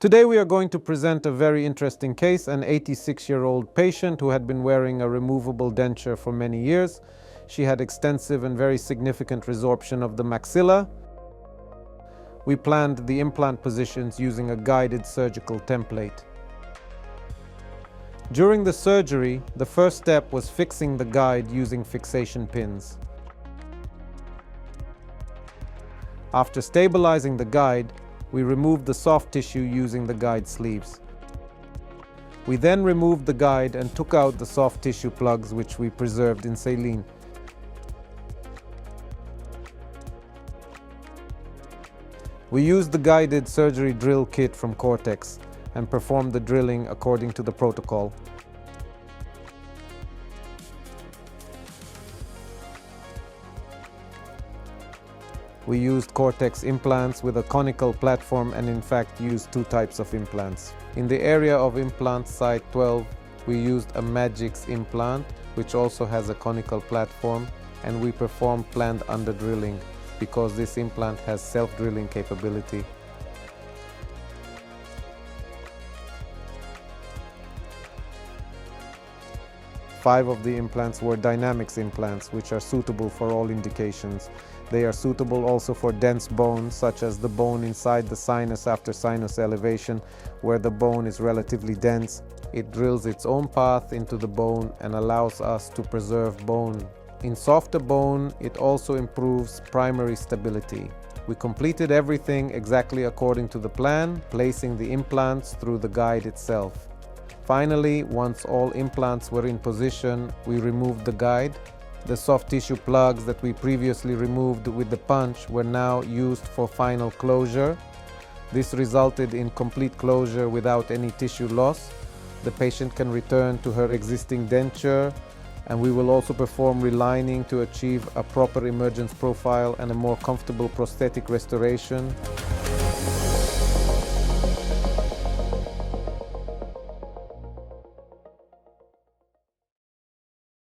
Today we are going to present a very interesting case, an 86-year-old patient who had been wearing a removable denture for many years. She had extensive and very significant resorption of the maxilla. We planned the implant positions using a guided surgical template. During the surgery, the first step was fixing the guide using fixation pins. After stabilizing the guide, we removed the soft tissue using the guide sleeves. We then removed the guide and took out the soft tissue plugs, which we preserved in saline. We used the guided surgery drill kit from Cortex and performed the drilling according to the protocol. We used Cortex implants with a conical platform and in fact used two types of implants. In the area of implant site 12, we used a Magix implant, which also has a conical platform, and we performed planned under drilling because this implant has self-drilling capability. Five of the implants were Dynamix implants, which are suitable for all indications. They are suitable also for dense bones, such as the bone inside the sinus after sinus elevation, where the bone is relatively dense. It drills its own path into the bone and allows us to preserve bone. In softer bone, it also improves primary stability. We completed everything exactly according to the plan, placing the implants through the guide itself. Finally, once all implants were in position, we removed the guide. The soft tissue plugs that we previously removed with the punch were now used for final closure. This resulted in complete closure without any tissue loss. The patient can return to her existing denture, and we will also perform relining to achieve a proper emergence profile and a more comfortable prosthetic restoration.